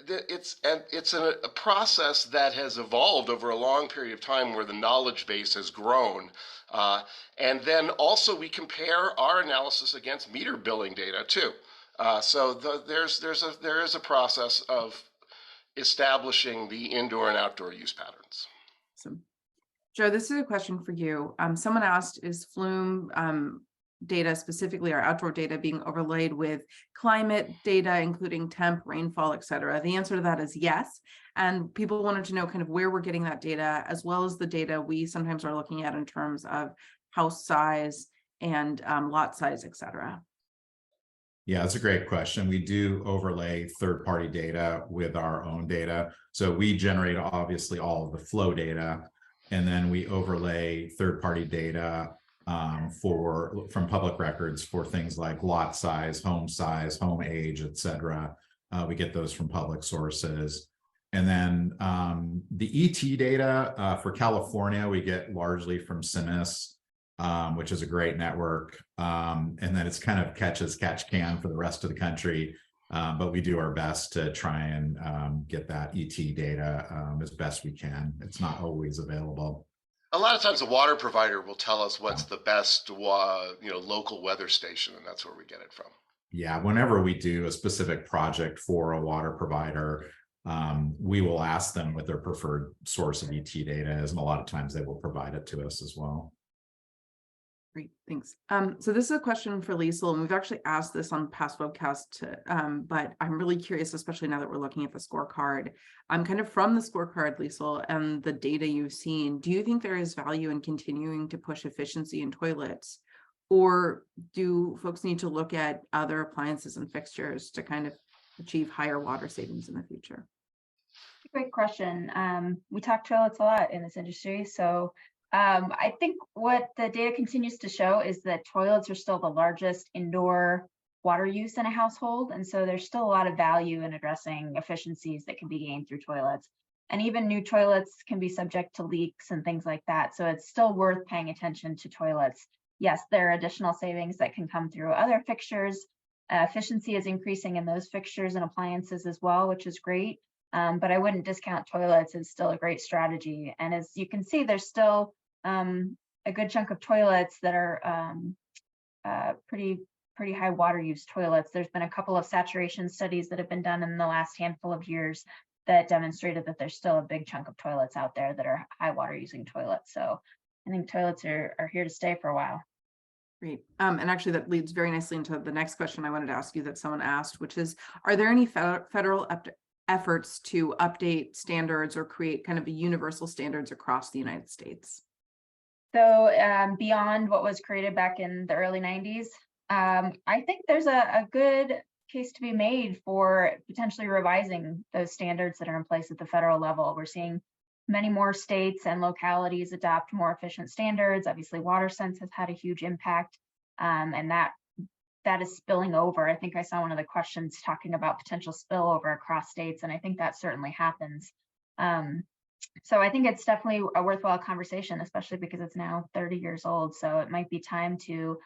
It's a process that has evolved over a long period of time where the knowledge base has grown. And then also we compare our analysis against meter billing data too. There is a process of establishing the indoor and outdoor use patterns. Awesome. Joe, this is a question for you. Someone asked, is Flume data, specifically our outdoor data, being overlaid with climate data, including temp, rainfall, et cetera? The answer to that is yes. And people wanted to know kind of where we're getting that data, as well as the data we sometimes are looking at in terms of house size and lot size, et cetera. Yeah, that's a great question. We do overlay third-party data with our own data. So we generate obviously all of the flow data, and then we overlay third-party data from public records for things like lot size, home age, et cetera. We get those from public sources. And then the ET data for California, we get largely from CIMIS, which is a great network. And then it's kind of catch can for the rest of the country. But we do our best to try and get that ET data as best we can. It's not always available. A lot of times the water provider will tell us what's the best local weather station, and that's where we get it from. Yeah, whenever we do a specific project for a water provider, we will ask them what their preferred source of ET data is, and a lot of times they will provide it to us as well. Great, thanks. So this is a question for Liesl, and we've actually asked this on past webcasts, but I'm really curious, especially now that we're looking at the scorecard. I'm kind of from the scorecard, Liesl, and the data you've seen. Do you think there is value in continuing to push efficiency in toilets, or do folks need to look at other appliances and fixtures to kind of achieve higher water savings in the future? Great question. We talk toilets a lot in this industry, so I think what the data continues to show is that toilets are still the largest indoor water use in a household. And so there's still a lot of value in addressing efficiencies that can be gained through toilets. And even new toilets can be subject to leaks and things like that. So it's still worth paying attention to toilets. Yes, there are additional savings that can come through other fixtures. Efficiency is increasing in those fixtures and appliances as well, which is great. But I wouldn't discount toilets. It's still a great strategy. And as you can see, there's still a good chunk of toilets that are pretty high water use toilets. There's been a couple of saturation studies that have been done in the last handful of years that demonstrated that there's still a big chunk of toilets out there that are high water using toilets. So I think toilets are here to stay for a while. Great. And actually that leads very nicely into the next question I wanted to ask you that someone asked, which is, are there any federal efforts to update standards or create kind of a universal standards across the United States? So beyond what was created back in the early 90s, I think there's a good case to be made for potentially revising those standards that are in place at the federal level. We're seeing many more states and localities adopt more efficient standards. Obviously, WaterSense has had a huge impact, and that is spilling over. I think I saw one of the questions talking about potential spillover across states, and I think that certainly happens. So I think it's definitely a worthwhile conversation, especially because it's now 30 years old. So it might be time to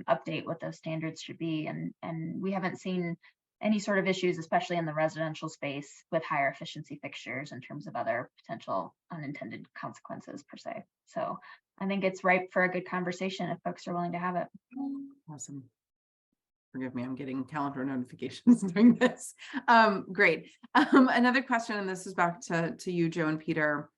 update what those standards should be. And we haven't seen any sort of issues, especially in the residential space, with higher efficiency fixtures in terms of other potential unintended consequences per se. So I think it's ripe for a good conversation if folks are willing to have it. Awesome. Forgive me, I'm getting calendar notifications during this. Great. Another question, and this is back to you, Joe and Peter.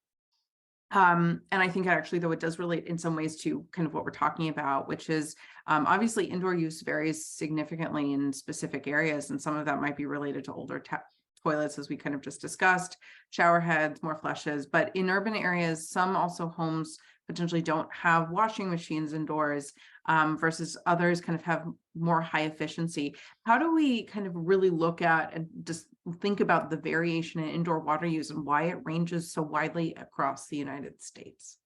And I think actually, though, it does relate in some ways to kind of what we're talking about, which is obviously indoor use varies significantly in specific areas, and some of that might be related to older toilets, as we kind of just discussed, shower heads, more flushes. But in urban areas, some also homes potentially don't have washing machines indoors, versus others kind of have more high efficiency. How do we kind of really look at and just think about the variation in indoor water use and why it ranges so widely across the United States?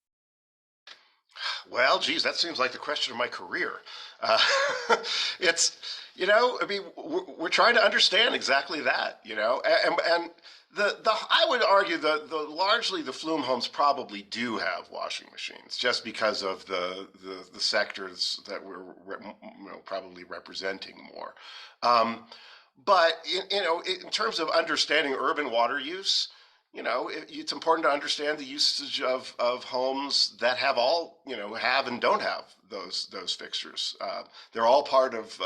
Well, geez, that seems like the question of my career. Uh, it's, I mean, we're trying to understand exactly that, and I would argue that largely the Flume homes probably do have washing machines, just because of the sectors that we're probably representing more. But in terms of understanding urban water use, it's important to understand the usage of homes that have all, have and don't have those fixtures. They're all part of,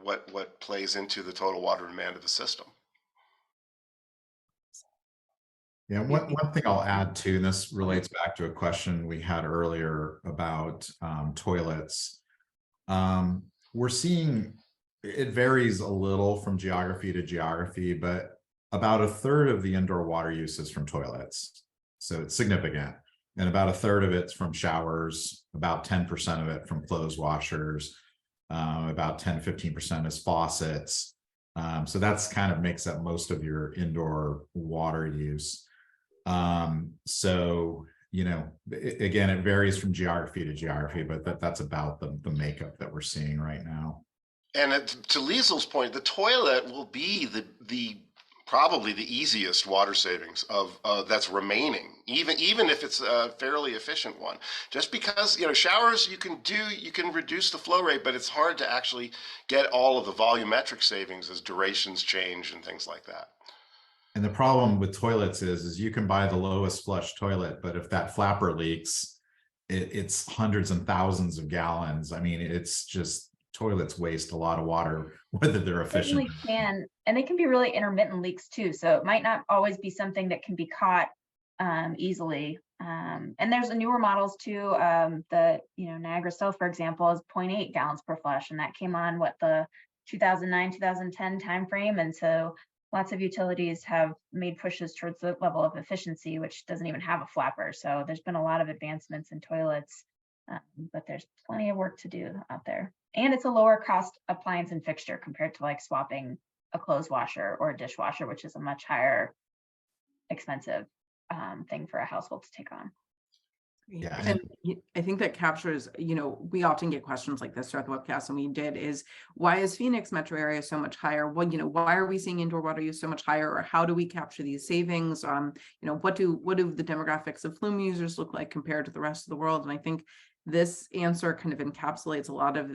what plays into the total water demand of the system. Yeah, one thing I'll add too, and this relates back to a question we had earlier about toilets. We're seeing it varies a little from geography to geography, but about a third of the indoor water use is from toilets. So it's significant. And about a third of it's from showers, about 10% of it from clothes washers, about 10-15% is faucets. So that's kind of makes up most of your indoor water use. So, again, it varies from geography to geography, but that's about the makeup that we're seeing right now. And to Liesel's point, the toilet will be the probably the easiest water savings of that's remaining, even if it's a fairly efficient one. Just because showers you can reduce the flow rate, but it's hard to actually get all of the volumetric savings as durations change and things like that. And the problem with toilets is you can buy the lowest flush toilet, but if that flapper leaks, it's hundreds and thousands of gallons. I mean, it's just toilets waste a lot of water, whether they're efficient. Certainly can, and they can be really intermittent leaks too. So it might not always be something that can be caught easily. And there's newer models too. The Niagara South, for example, is 0.8 gallons per flush, and that came on the 2009-2010 timeframe. And so lots of utilities have made pushes towards the level of efficiency, which doesn't even have a flapper. So there's been a lot of advancements in toilets, but there's plenty of work to do out there. And it's a lower cost appliance and fixture compared to like swapping a clothes washer or a dishwasher, which is a much higher expensive thing for a household to take on. Yeah, and I think that captures, we often get questions like this throughout the webcast, and we did is, why is Phoenix metro area so much higher? Well, why are we seeing indoor water use so much higher, or how do we capture these savings? What do the demographics of Flume users look like compared to the rest of the world? And I think this answer kind of encapsulates a lot of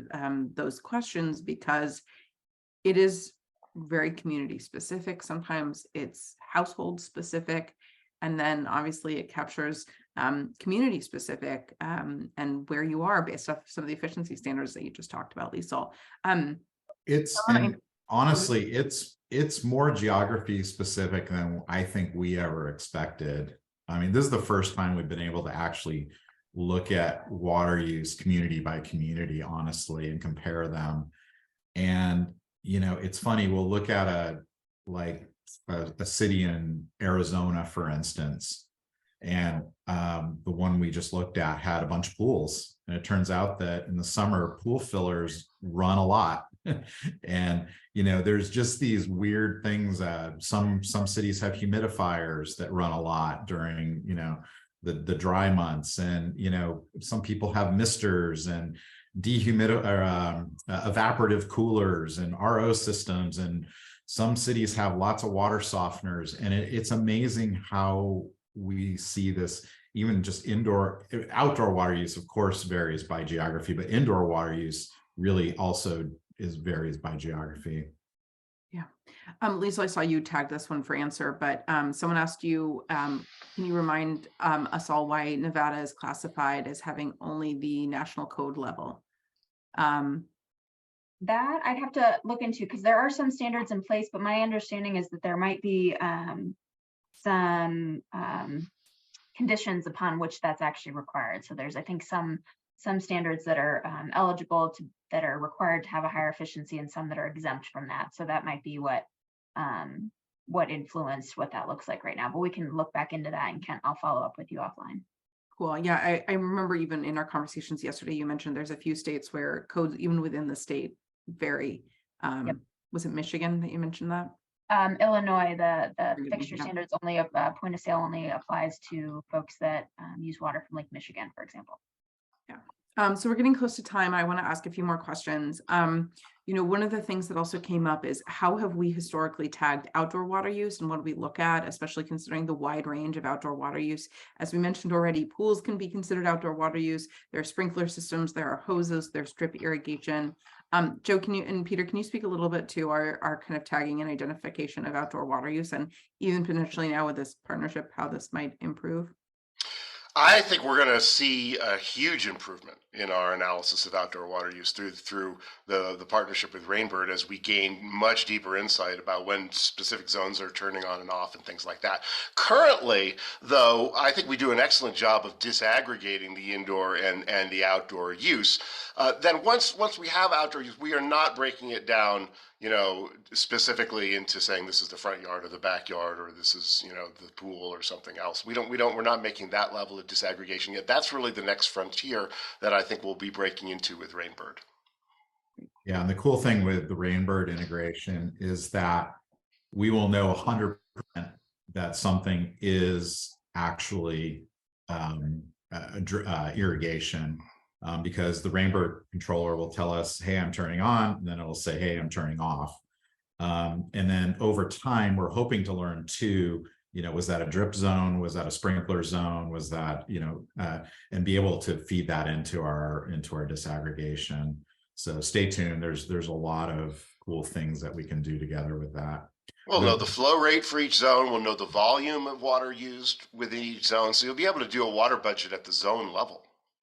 those questions, because it is very community specific. Sometimes it's household specific. And then obviously it captures community specific and where you are based off some of the efficiency standards that you just talked about, Liesl. Honestly, it's more geography specific than I think we ever expected. I mean, this is the first time we've been able to actually look at water use community by community, honestly, and compare them. And, it's funny, we'll look at a city in Arizona, for instance, and the one we just looked at had a bunch of pools, and it turns out that in the summer pool fillers run a lot. And there's just these weird things. Some cities have humidifiers that run a lot during the dry months, and some people have misters and evaporative coolers and RO systems, and some cities have lots of water softeners. And it's amazing how we see this. Even just outdoor water use, of course, varies by geography, but indoor water use really also varies by geography. Yeah. Lisa, I saw you tag this one for answer, but someone asked you, can you remind us all why Nevada is classified as having only the national code level? That I'd have to look into, because there are some standards in place, but my understanding is that there might be some conditions upon which that's actually required. So there's, I think, some standards that are eligible that are required to have a higher efficiency, and some that are exempt from that. So that might be what influenced what that looks like right now. But we can look back into that, and Kent, I'll follow up with you offline. Cool. Yeah, I remember even in our conversations yesterday, you mentioned there's a few states where codes, even within the state, vary. Yep. Was it Michigan that you mentioned that? Illinois, the fixture standards only point of sale only applies to folks that use water from Lake Michigan, for example. Yeah. So we're getting close to time. I want to ask a few more questions. One of the things that also came up is how have we historically tagged outdoor water use and what do we look at, especially considering the wide range of outdoor water use? As we mentioned already, pools can be considered outdoor water use. There are sprinkler systems, there are hoses, there's drip irrigation. Joe, and Peter, can you speak a little bit to our kind of tagging and identification of outdoor water use, and even potentially now with this partnership, how this might improve? I think we're going to see a huge improvement in our analysis of outdoor water use through the partnership with Rainbird, as we gain much deeper insight about when specific zones are turning on and off and things like that. Currently, though, I think we do an excellent job of disaggregating the indoor and the outdoor use. Then once we have outdoor use, we are not breaking it down, specifically into saying this is the front yard or the backyard or this is, the pool or something else. We're not making that level of disaggregation yet. That's really the next frontier that I think we'll be breaking into with Rainbird. Yeah, and the cool thing with the Rainbird integration is that we will know 100% that something is actually irrigation. Because the Rainbird controller will tell us, hey, I'm turning on, and then it will say, hey, I'm turning off. And then over time, we're hoping to learn too, was that a drip zone? Was that a sprinkler zone? Was that, and be able to feed that into our disaggregation. So stay tuned. There's a lot of cool things that we can do together with that. We'll know the flow rate for each zone. We'll know the volume of water used within each zone. So you'll be able to do a water budget at the zone level.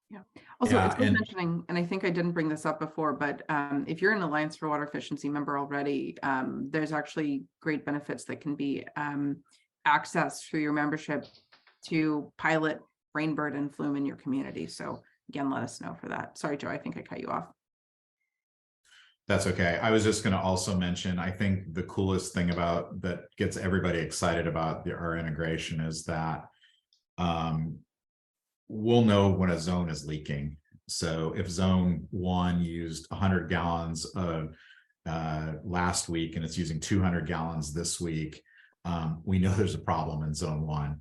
Yeah. Also, it's worth mentioning, and I think I didn't bring this up before, but if you're an Alliance for Water Efficiency member already, there's actually great benefits that can be accessed through your membership to pilot Rainbird and Flume in your community. So again, let us know for that. Sorry, Joe, I think I cut you off. That's okay. I was just going to also mention, I think the coolest thing that gets everybody excited about our integration is that we'll know when a zone is leaking. So if zone 1 used 100 gallons last week and it's using 200 gallons this week, we know there's a problem in zone 1.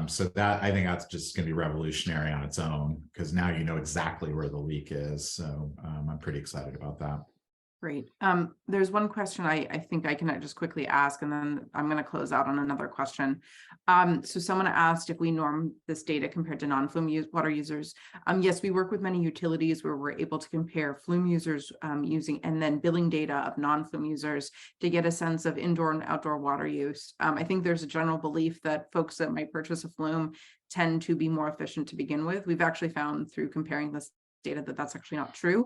So I think that's just going to be revolutionary on its own, because now you know exactly where the leak is. So I'm pretty excited about that. Great. There's one question I think I can just quickly ask, and then I'm going to close out on another question. So someone asked if we norm this data compared to non-Flume water users. Yes, we work with many utilities where we're able to compare Flume users using and then billing data of non-Flume users to get a sense of indoor and outdoor water use. I think there's a general belief that folks that might purchase a Flume tend to be more efficient to begin with. We've actually found through comparing this data that that's actually not true.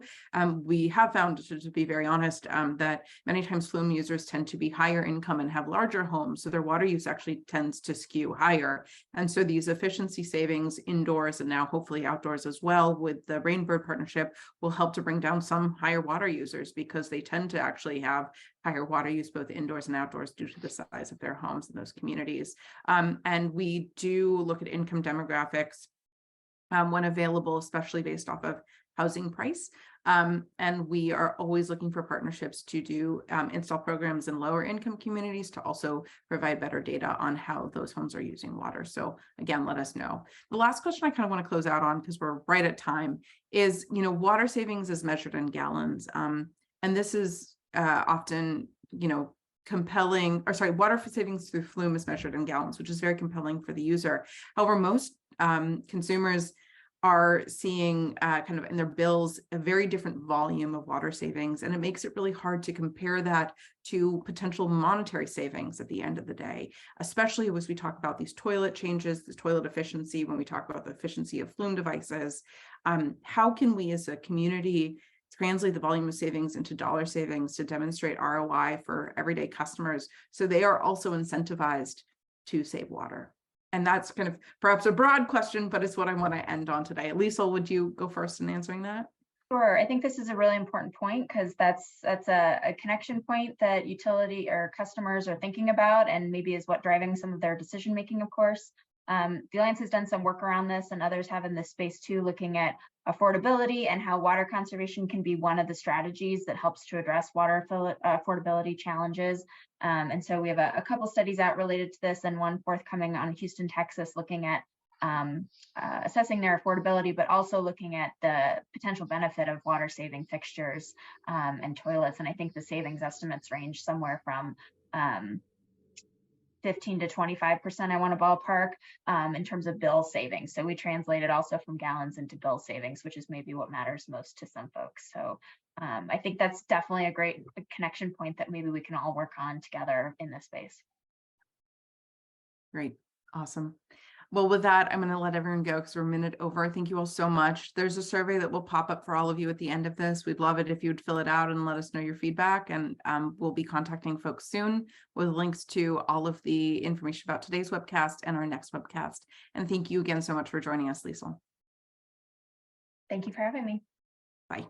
We have found, to be very honest, that many times Flume users tend to be higher income and have larger homes, so their water use actually tends to skew higher. And so these efficiency savings indoors and now hopefully outdoors as well with the Rainbird partnership will help to bring down some higher water users, because they tend to actually have higher water use both indoors and outdoors due to the size of their homes in those communities. And we do look at income demographics when available, especially based off of housing price. And we are always looking for partnerships to do install programs in lower income communities to also provide better data on how those homes are using water. So again, let us know. The last question I kind of want to close out on, because we're right at time, is, water savings is measured in gallons. And this is often, compelling, or sorry, water savings through Flume is measured in gallons, which is very compelling for the user. However, most consumers are seeing kind of in their bills a very different volume of water savings, and it makes it really hard to compare that to potential monetary savings at the end of the day, especially as we talk about these toilet changes, this toilet efficiency, when we talk about the efficiency of Flume devices. How can we as a community translate the volume of savings into dollar savings to demonstrate ROI for everyday customers so they are also incentivized to save water? And that's kind of perhaps a broad question, but it's what I want to end on today. Liesl, would you go first in answering that? Sure. I think this is a really important point, because that's a connection point that utility or customers are thinking about, and maybe is what driving some of their decision making, of course. The Alliance has done some work around this, and others have in this space too, looking at affordability and how water conservation can be one of the strategies that helps to address water affordability challenges. And so we have a couple studies out related to this, and one forthcoming on Houston, Texas, looking at assessing their affordability, but also looking at the potential benefit of water saving fixtures and toilets. And I think the savings estimates range somewhere from 15 to 25%, I want to ballpark, in terms of bill savings. So we translated also from gallons into bill savings, which is maybe what matters most to some folks. So I think that's definitely a great connection point that maybe we can all work on together in this space. Great. Awesome. Well, with that, I'm going to let everyone go because we're a minute over. Thank you all so much. There's a survey that will pop up for all of you at the end of this. We'd love it if you would fill it out and let us know your feedback. And we'll be contacting folks soon with links to all of the information about today's webcast and our next webcast. And thank you again so much for joining us, Liesl. Thank you for having me. Bye.